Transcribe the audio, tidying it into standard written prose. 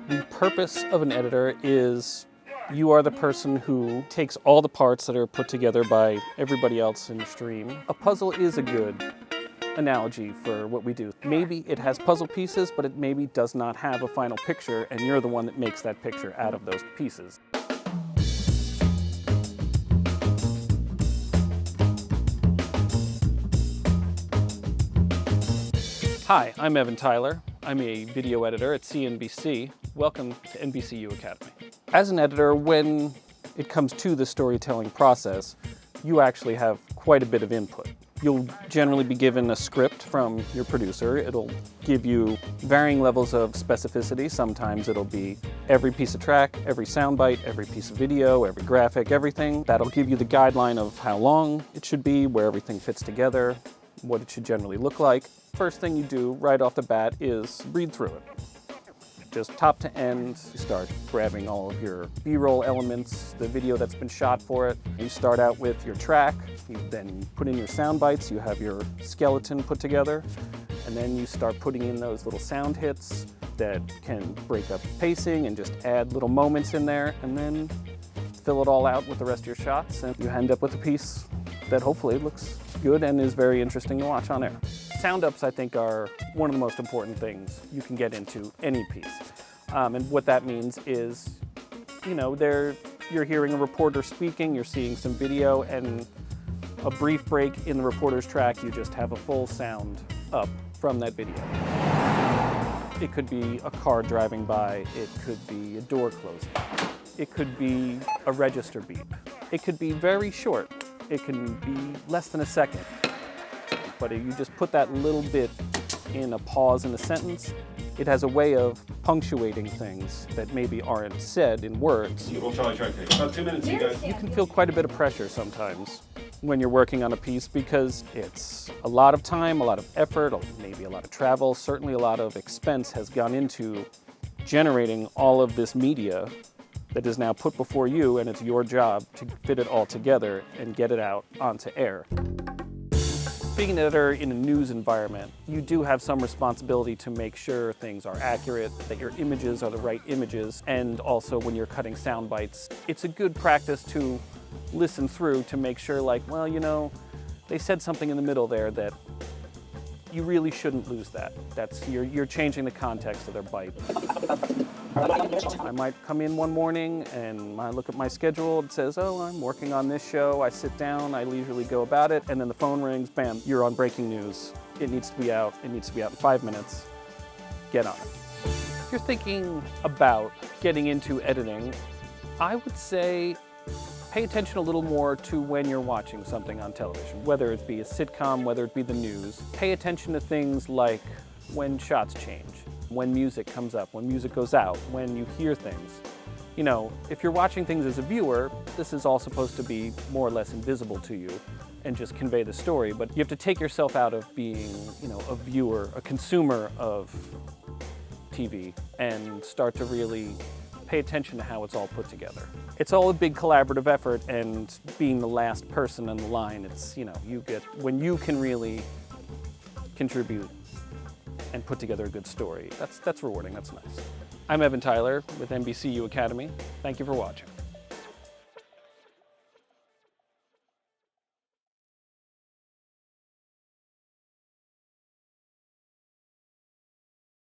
The purpose of an editor is you are the person who takes all the parts that are put together by everybody else in the stream. A puzzle is a good analogy for what we do. Maybe it has puzzle pieces, but it maybe does not have a final picture, and you're the one that makes that picture out of those pieces. Hi, I'm Evan Tyler. I'm a video editor at CNBC. Welcome to NBCU Academy. As an editor, when it comes to the storytelling process, you actually have quite a bit of input. You'll generally be given a script from your producer. It'll give you varying levels of specificity. Sometimes it'll be every piece of track, every soundbite, every piece of video, every graphic, everything. That'll give you the guideline of how long it should be, where everything fits together, what it should generally look like. First thing you do right off the bat is read through it. Just top to end, you start grabbing all of your B-roll elements, the video that's been shot for it. You start out with your track, you then put in your sound bites, you have your skeleton put together, and then you start putting in those little sound hits that can break up pacing and just add little moments in there, and then fill it all out with the rest of your shots, and you end up with a piece that hopefully looks good and is very interesting to watch on air. Sound ups, I think, are one of the most important things you can get into any piece. And what that means is, you're hearing a reporter speaking, you're seeing some video, and a brief break in the reporter's track, you just have a full sound up from that video. It could be a car driving by, it could be a door closing, it could be a register beep, it could be very short, it can be less than a second. But if you just put that little bit in a pause in a sentence, it has a way of punctuating things that maybe aren't said in words. We'll try about 2 minutes, you guys. You can feel quite a bit of pressure sometimes when you're working on a piece because it's a lot of time, a lot of effort, maybe a lot of travel, certainly a lot of expense has gone into generating all of this media that is now put before you, and it's your job to fit it all together and get it out onto air. Being an editor in a news environment, you do have some responsibility to make sure things are accurate, that your images are the right images, and also when you're cutting sound bites, it's a good practice to listen through to make sure, they said something in the middle there that you really shouldn't lose that. You're changing the context of their bite. I might come in one morning and I look at my schedule, it says, oh, I'm working on this show, I sit down, I leisurely go about it, and then the phone rings, bam, you're on breaking news. It needs to be out in 5 minutes. Get on it. If you're thinking about getting into editing, I would say pay attention a little more to when you're watching something on television, whether it be a sitcom, whether it be the news. Pay attention to things like when shots change, when music comes up, when music goes out, when you hear things. If you're watching things as a viewer, this is all supposed to be more or less invisible to you and just convey the story, but you have to take yourself out of being, a viewer, a consumer of TV, and start to really pay attention to how it's all put together. It's all a big collaborative effort, and being the last person on the line, it's, when you can really contribute and put together a good story, that's rewarding, that's nice. I'm Evan Tyler with NBCU Academy. Thank you for watching.